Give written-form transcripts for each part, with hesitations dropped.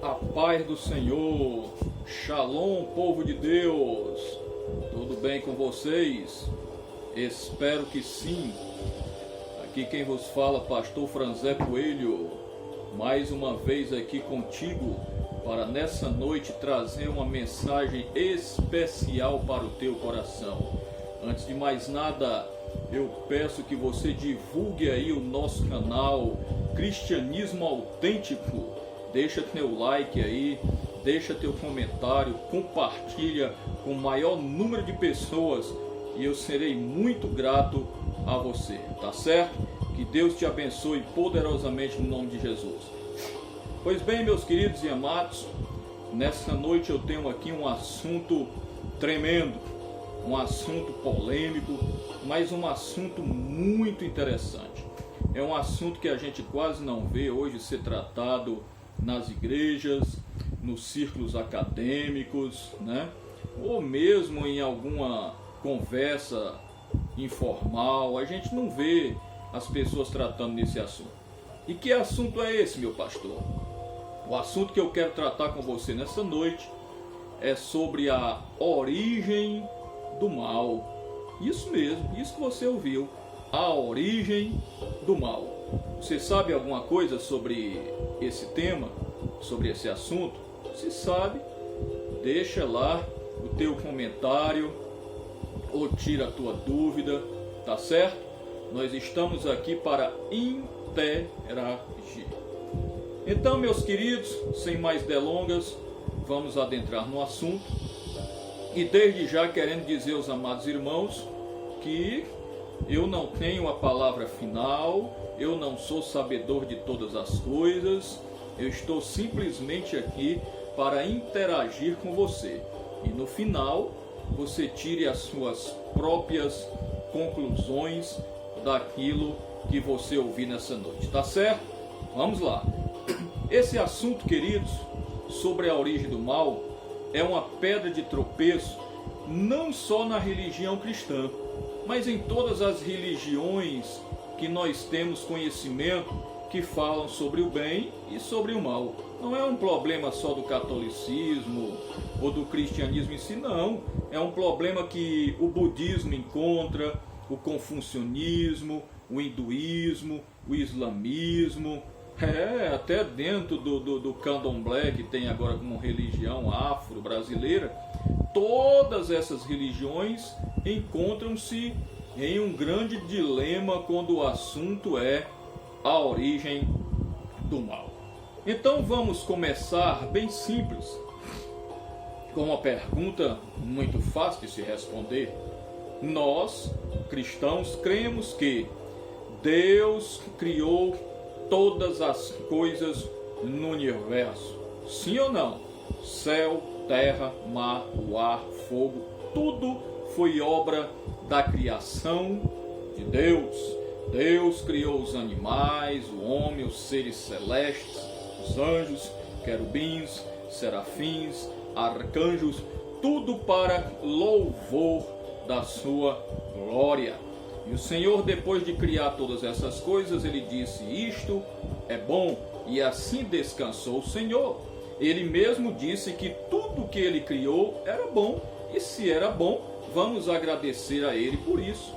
A paz do Senhor, Shalom, povo de Deus, tudo bem com vocês? Espero que sim. Aqui quem vos fala, pastor Franzé Coelho, mais uma vez aqui contigo, para nessa noite trazer uma mensagem especial para o teu coração. Antes de mais nada, eu peço que você divulgue aí o nosso canal Cristianismo Autêntico. Deixa teu like aí, deixa teu comentário, compartilha com o maior número de pessoas e eu serei muito grato a você, tá certo? Que Deus te abençoe poderosamente no nome de Jesus. Pois bem, meus queridos e amados, nessa noite eu tenho aqui um assunto tremendo, um assunto polêmico, mas um assunto muito interessante. É um assunto que a gente quase não vê hoje ser tratado nas igrejas, nos círculos acadêmicos, né? Ou mesmo em alguma conversa informal, a gente não vê as pessoas tratando desse assunto. E que assunto é esse, meu pastor? O assunto que eu quero tratar com você nessa noite é sobre a origem do mal. Isso mesmo, isso que você ouviu, a origem do mal. Você sabe alguma coisa sobre esse tema, sobre esse assunto? Se sabe, deixa lá o teu comentário ou tira a tua dúvida, tá certo? Nós estamos aqui para interagir. Então, meus queridos, sem mais delongas, vamos adentrar no assunto. E desde já querendo dizer aos amados irmãos que eu não tenho a palavra final, eu não sou sabedor de todas as coisas, eu estou simplesmente aqui para interagir com você. E no final, você tire as suas próprias conclusões daquilo que você ouvir nessa noite, tá certo? Vamos lá. Esse assunto, queridos, sobre a origem do mal, é uma pedra de tropeço não só na religião cristã, mas em todas as religiões que nós temos conhecimento que falam sobre o bem e sobre o mal. Não é um problema só do catolicismo ou do cristianismo em si, não. É um problema que o budismo encontra, o confucionismo, o hinduísmo, o islamismo, até dentro do candomblé, que tem agora como religião afro-brasileira. Todas essas religiões encontram-se em um grande dilema quando o assunto é a origem do mal. Então vamos começar bem simples, com uma pergunta muito fácil de se responder. Nós, cristãos, cremos que Deus criou todas as coisas no universo. Sim ou não? Céu, terra, mar, o ar, fogo, tudo foi obra da criação de Deus. Deus criou os animais, o homem, os seres celestes, os anjos, querubins, serafins, arcanjos, tudo para louvor da sua glória. E o Senhor, depois de criar todas essas coisas, ele disse: isto é bom, e assim descansou o Senhor. Ele mesmo disse que tudo que ele criou era bom, e se era bom, vamos agradecer a ele por isso.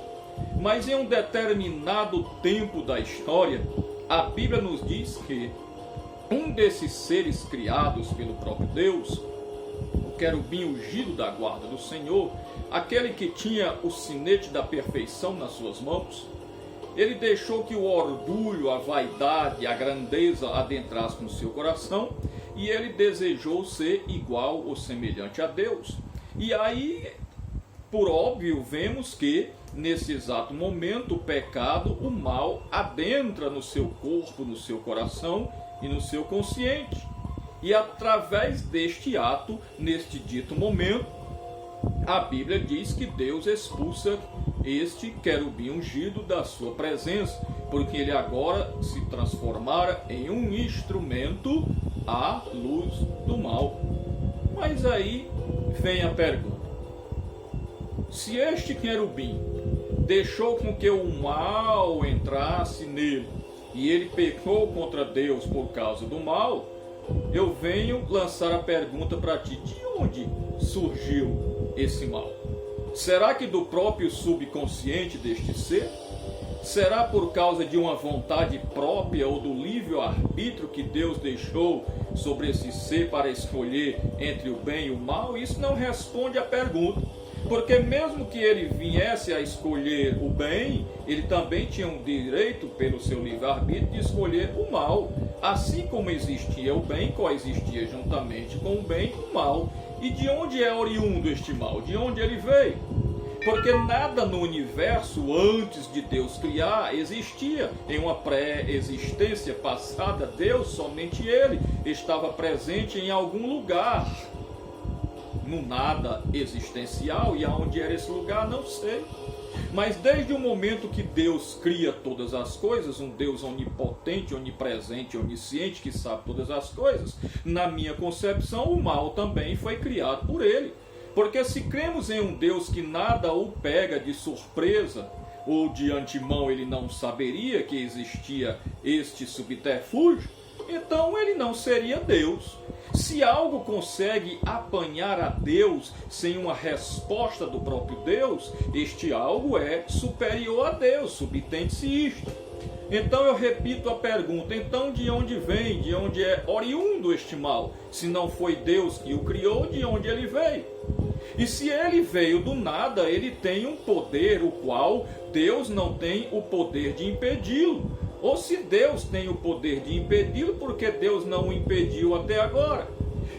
Mas em um determinado tempo da história, a Bíblia nos diz que um desses seres criados pelo próprio Deus, o querubim ungido da guarda do Senhor, aquele que tinha o sinete da perfeição nas suas mãos, ele deixou que o orgulho, a vaidade, a grandeza adentrassem no seu coração, e ele desejou ser igual ou semelhante a Deus. E aí, por óbvio, vemos que nesse exato momento o pecado, o mal, adentra no seu corpo, no seu coração e no seu consciente. E através deste ato, neste dito momento, a Bíblia diz que Deus expulsa este querubim ungido da sua presença, porque ele agora se transformara em um instrumento à luz do mal. Mas aí vem a pergunta: se este querubim deixou com que o mal entrasse nele e ele pecou contra Deus por causa do mal, eu venho lançar a pergunta para ti: de onde surgiu esse mal? Será que do próprio subconsciente deste ser? Será por causa de uma vontade própria ou do livre-arbítrio que Deus deixou sobre esse ser para escolher entre o bem e o mal? Isso não responde à pergunta, porque mesmo que ele viesse a escolher o bem, ele também tinha um direito, pelo seu livre-arbítrio, de escolher o mal. Assim como existia o bem, coexistia juntamente com o bem o mal. E de onde é oriundo este mal? De onde ele veio? Porque nada no universo, antes de Deus criar, existia. Em uma pré-existência passada, Deus, somente Ele, estava presente em algum lugar, no nada existencial, e aonde era esse lugar, não sei. Mas desde o momento que Deus cria todas as coisas, um Deus onipotente, onipresente, onisciente, que sabe todas as coisas, na minha concepção, o mal também foi criado por Ele. Porque se cremos em um Deus que nada o pega de surpresa, ou de antemão ele não saberia que existia este subterfúgio, então ele não seria Deus. Se algo consegue apanhar a Deus sem uma resposta do próprio Deus, este algo é superior a Deus, subtende-se isto. Então eu repito a pergunta: então de onde vem, de onde é oriundo este mal? Se não foi Deus que o criou, de onde ele veio? E se ele veio do nada, ele tem um poder o qual Deus não tem o poder de impedi-lo. Ou se Deus tem o poder de impedi-lo, porque Deus não o impediu até agora?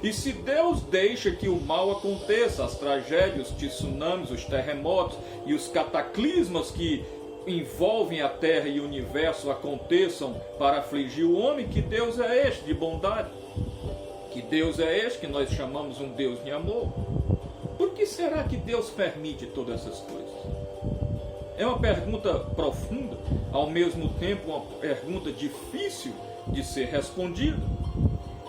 E se Deus deixa que o mal aconteça, as tragédias, os tsunamis, os terremotos e os cataclismas que envolvem a terra e o universo aconteçam para afligir o homem, que Deus é este de bondade? Que Deus é este que nós chamamos um Deus de amor? Por que será que Deus permite todas essas coisas? É uma pergunta profunda, ao mesmo tempo uma pergunta difícil de ser respondida.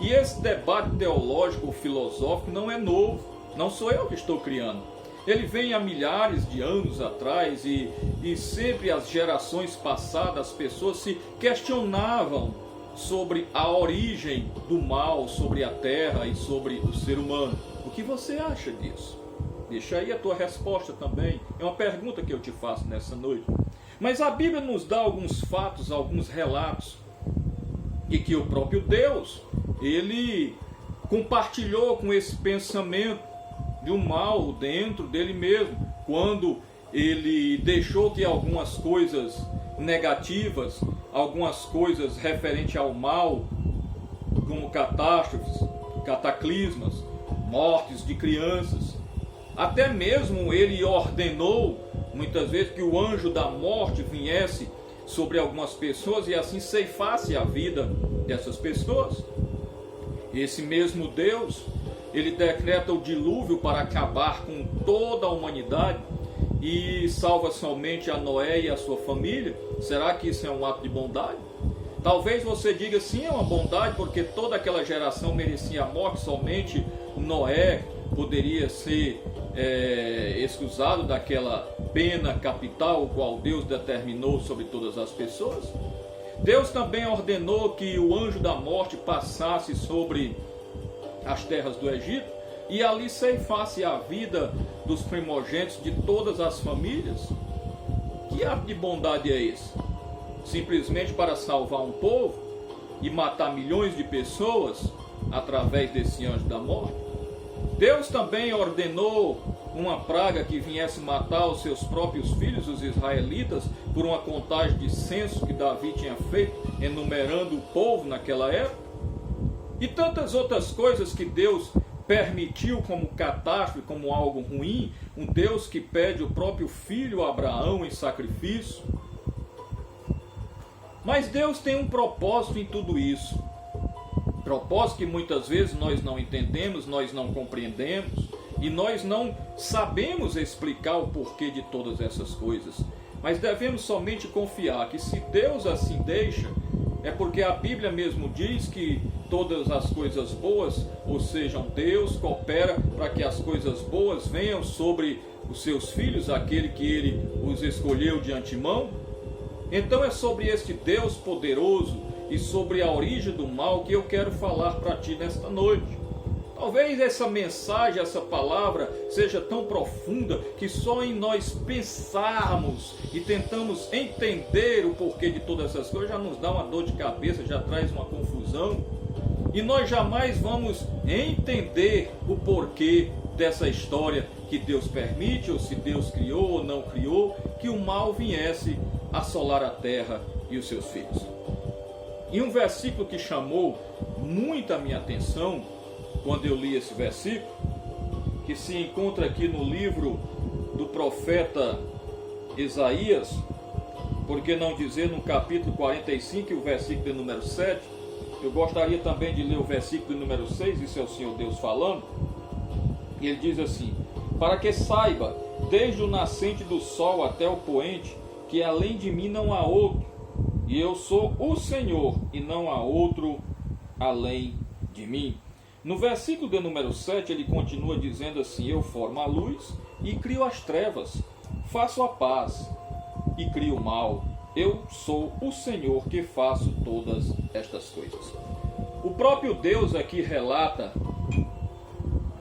E esse debate teológico ou filosófico não é novo, não sou eu que estou criando. Ele vem há milhares de anos atrás e sempre as gerações passadas, as pessoas se questionavam sobre a origem do mal, sobre a terra e sobre o ser humano. O que você acha disso? Deixa aí a tua resposta também. É uma pergunta que eu te faço nessa noite. Mas a Bíblia nos dá alguns fatos, alguns relatos, e que o próprio Deus, ele compartilhou com esse pensamento de um mal dentro dele mesmo, quando ele deixou que algumas coisas negativas, algumas coisas referentes ao mal, como catástrofes, cataclismas, mortes de crianças, até mesmo ele ordenou muitas vezes que o anjo da morte viesse sobre algumas pessoas e assim ceifasse a vida dessas pessoas. Esse mesmo Deus, ele decreta o dilúvio para acabar com toda a humanidade e salva somente a Noé e a sua família. Será que isso é um ato de bondade? Talvez você diga sim, é uma bondade, porque toda aquela geração merecia a morte, somente Noé poderia ser excusado daquela pena capital, o qual Deus determinou sobre todas as pessoas. Deus também ordenou que o anjo da morte passasse sobre as terras do Egito e ali ceifasse a vida dos primogênitos de todas as famílias. Que ato de bondade é esse? Simplesmente para salvar um povo e matar milhões de pessoas através desse anjo da morte? Deus também ordenou uma praga que viesse matar os seus próprios filhos, os israelitas, por uma contagem de censo que Davi tinha feito, enumerando o povo naquela época. E tantas outras coisas que Deus permitiu como catástrofe, como algo ruim. Um Deus que pede o próprio filho a Abraão em sacrifício. Mas Deus tem um propósito em tudo isso. Propósito que muitas vezes nós não entendemos, nós não compreendemos e nós não sabemos explicar o porquê de todas essas coisas. Mas devemos somente confiar que se Deus assim deixa, é porque a Bíblia mesmo diz que todas as coisas boas, ou seja, Deus coopera para que as coisas boas venham sobre os seus filhos, aquele que Ele os escolheu de antemão. Então é sobre este Deus poderoso e sobre a origem do mal que eu quero falar para ti nesta noite. Talvez essa mensagem, essa palavra seja tão profunda que só em nós pensarmos e tentamos entender o porquê de todas essas coisas já nos dá uma dor de cabeça, já traz uma confusão. E nós jamais vamos entender o porquê dessa história que Deus permite, ou se Deus criou ou não criou, que o mal viesse assolar a terra e os seus filhos. E um versículo que chamou muito a minha atenção quando eu li esse versículo, que se encontra aqui no livro do profeta Isaías, por que não dizer no capítulo 45, o versículo de número 7, eu gostaria também de ler o versículo de número 6, isso é o Senhor Deus falando, e ele diz assim: para que saiba, desde o nascente do sol até o poente, que além de mim não há outro, e eu sou o Senhor, e não há outro além de mim. No versículo de número 7, ele continua dizendo assim: eu formo a luz e crio as trevas, faço a paz e crio o mal. Eu sou o Senhor que faço todas estas coisas. O próprio Deus aqui relata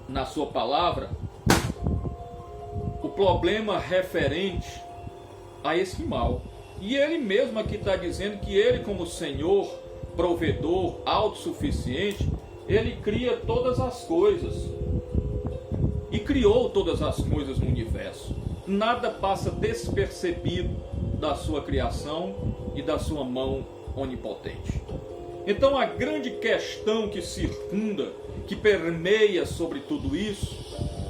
na sua palavra o problema referente a esse mal. E ele mesmo aqui está dizendo que ele, como Senhor, provedor, autossuficiente, ele cria todas as coisas e criou todas as coisas no universo. Nada passa despercebido da sua criação e da sua mão onipotente. Então a grande questão que circunda, que permeia sobre tudo isso,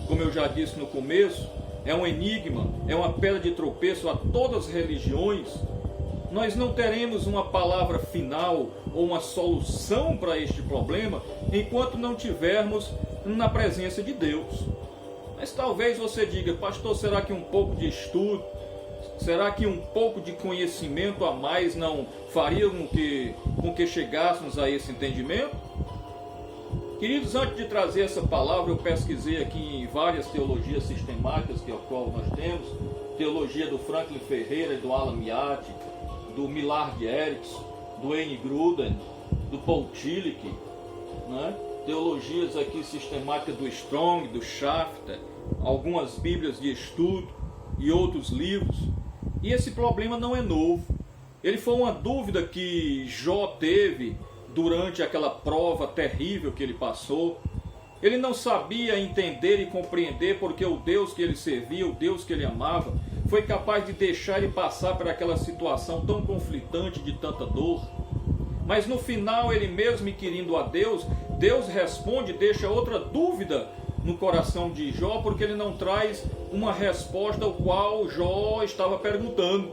como eu já disse no começo, é um enigma, é uma pedra de tropeço a todas as religiões. Nós não teremos uma palavra final ou uma solução para este problema enquanto não tivermos na presença de Deus. Mas talvez você diga: pastor, será que um pouco de estudo, será que um pouco de conhecimento a mais não faria com que chegássemos a esse entendimento? Queridos, antes de trazer essa palavra, eu pesquisei aqui em várias teologias sistemáticas que é o qual nós temos, teologia do Franklin Ferreira, do Alan Miatti, do Millard Erickson, do Wayne Grudem, do Paul Tillich, né? Teologias aqui sistemáticas do Strong, do Shafter, algumas bíblias de estudo e outros livros. E esse problema não é novo. Ele foi uma dúvida que Jó teve durante aquela prova terrível que ele passou. Ele não sabia entender e compreender porque o Deus que ele servia, o Deus que ele amava, foi capaz de deixar ele passar por aquela situação tão conflitante de tanta dor. Mas no final, ele mesmo inquirindo a Deus, Deus responde, deixa outra dúvida no coração de Jó, porque ele não traz uma resposta ao qual Jó estava perguntando.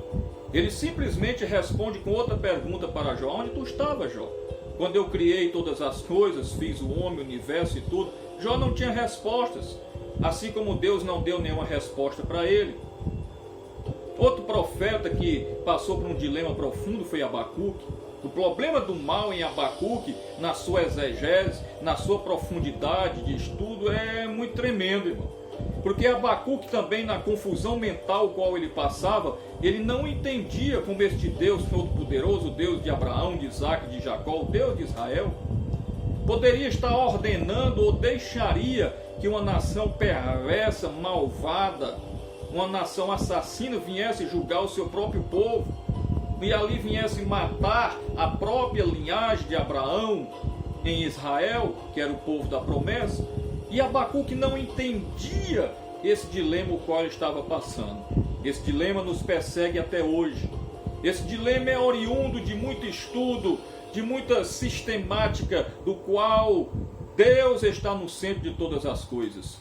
Ele simplesmente responde com outra pergunta para Jó: onde tu estava, Jó? Quando eu criei todas as coisas, fiz o homem, o universo e tudo. Jó não tinha respostas, assim como Deus não deu nenhuma resposta para ele. Outro profeta que passou por um dilema profundo foi Abacuque. O problema do mal em Abacuque, na sua exegese, na sua profundidade de estudo, é muito tremendo, irmão. Porque Abacuque também, na confusão mental qual ele passava, ele não entendia como este Deus todo-poderoso, o Deus de Abraão, de Isaac, de Jacó, o Deus de Israel, poderia estar ordenando ou deixaria que uma nação perversa, malvada, uma nação assassina viesse julgar o seu próprio povo e ali viesse matar a própria linhagem de Abraão em Israel, que era o povo da promessa. E Abacuque não entendia esse dilema o qual ele estava passando. Esse dilema nos persegue até hoje. Esse dilema é oriundo de muito estudo, de muita sistemática, do qual Deus está no centro de todas as coisas.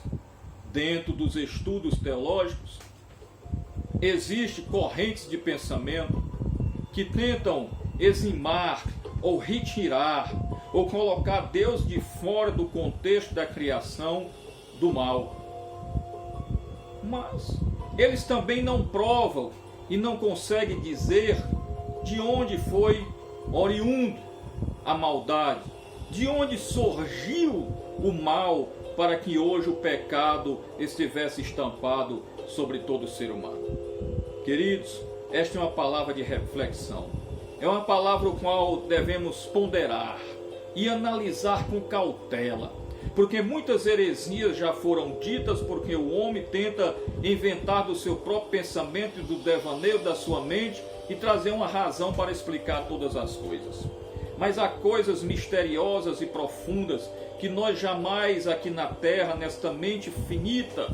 Dentro dos estudos teológicos, existem correntes de pensamento que tentam eximar ou retirar ou colocar Deus de fora do contexto da criação do mal. Mas eles também não provam e não conseguem dizer de onde foi oriundo a maldade, de onde surgiu o mal para que hoje o pecado estivesse estampado sobre todo ser humano. Queridos, esta é uma palavra de reflexão. É uma palavra o qual devemos ponderar e analisar com cautela, porque muitas heresias já foram ditas porque o homem tenta inventar do seu próprio pensamento e do devaneio da sua mente e trazer uma razão para explicar todas as coisas. Mas há coisas misteriosas e profundas que nós jamais aqui na terra, nesta mente finita,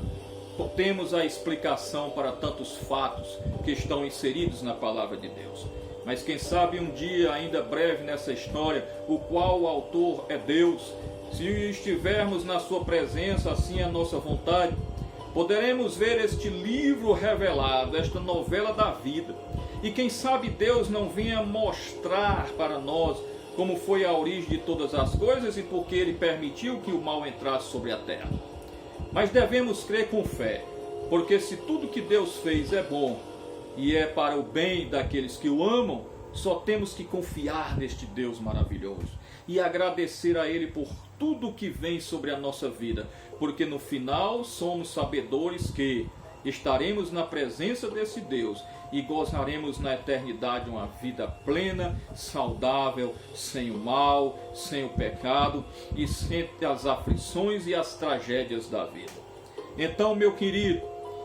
temos a explicação para tantos fatos que estão inseridos na palavra de Deus. Mas quem sabe um dia, ainda breve nessa história, o qual o autor é Deus, se estivermos na sua presença, assim é a nossa vontade, poderemos ver este livro revelado, esta novela da vida. E quem sabe Deus não venha mostrar para nós como foi a origem de todas as coisas e porque Ele permitiu que o mal entrasse sobre a terra. Mas devemos crer com fé, porque se tudo que Deus fez é bom e é para o bem daqueles que o amam, só temos que confiar neste Deus maravilhoso e agradecer a Ele por tudo que vem sobre a nossa vida, porque no final somos sabedores que estaremos na presença desse Deus e gozaremos na eternidade uma vida plena, saudável, sem o mal, sem o pecado e sem as aflições e as tragédias da vida. Então, meu querido,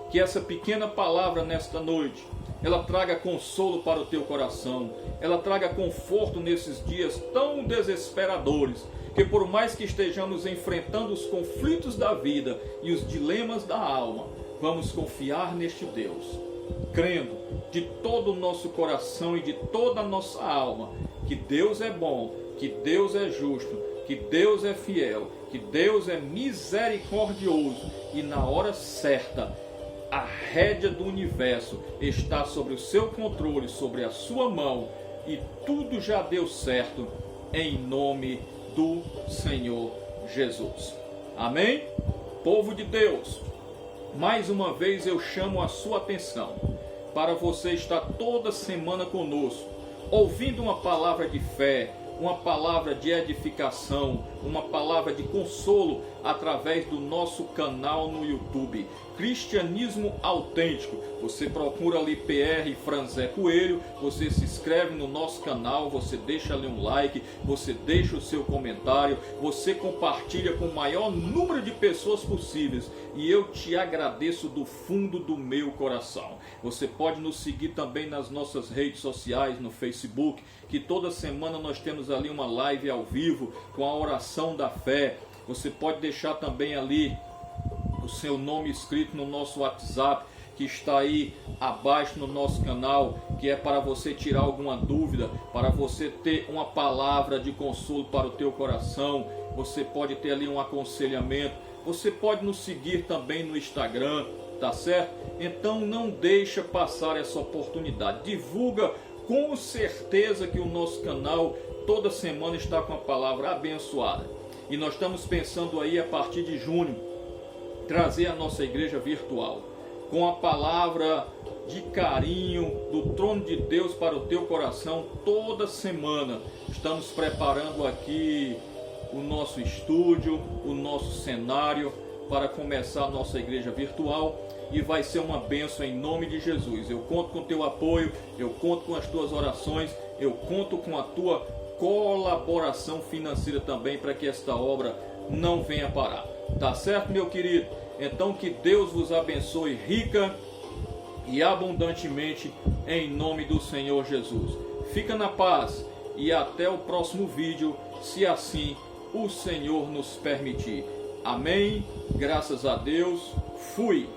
que essa pequena palavra nesta noite, ela traga consolo para o teu coração, ela traga conforto nesses dias tão desesperadores, que por mais que estejamos enfrentando os conflitos da vida e os dilemas da alma, vamos confiar neste Deus, crendo de todo o nosso coração e de toda a nossa alma que Deus é bom, que Deus é justo, que Deus é fiel, que Deus é misericordioso e na hora certa a rédea do universo está sobre o seu controle, sobre a sua mão e tudo já deu certo em nome do Senhor Jesus. Amém? Povo de Deus, mais uma vez eu chamo a sua atenção para você estar toda semana conosco, ouvindo uma palavra de fé, uma palavra de edificação, uma palavra de consolo através do nosso canal no YouTube, Cristianismo Autêntico. Você procura ali PR Franzé Coelho, você se inscreve no nosso canal, você deixa ali um like, você deixa o seu comentário, você compartilha com o maior número de pessoas possíveis e eu te agradeço do fundo do meu coração. Você pode nos seguir também nas nossas redes sociais, no Facebook, que toda semana nós temos ali uma live ao vivo com a oração da fé. Você pode deixar também ali o seu nome escrito no nosso WhatsApp, que está aí abaixo no nosso canal, que é para você tirar alguma dúvida, para você ter uma palavra de consolo para o teu coração. Você pode ter ali um aconselhamento. Você pode nos seguir também no Instagram, tá certo? Então não deixa passar essa oportunidade. Divulga com certeza que o nosso canal toda semana está com a palavra abençoada. E nós estamos pensando aí a partir de junho trazer a nossa igreja virtual com a palavra de carinho do trono de Deus para o teu coração toda semana. Estamos preparando aqui o nosso estúdio, o nosso cenário para começar a nossa igreja virtual e vai ser uma bênção em nome de Jesus. Eu conto com o teu apoio, eu conto com as tuas orações, eu conto com a tua colaboração financeira também para que esta obra não venha parar. Tá certo, meu querido? Então que Deus vos abençoe rica e abundantemente em nome do Senhor Jesus. Fica na paz e até o próximo vídeo, se assim o Senhor nos permitir. Amém. Graças a Deus. Fui.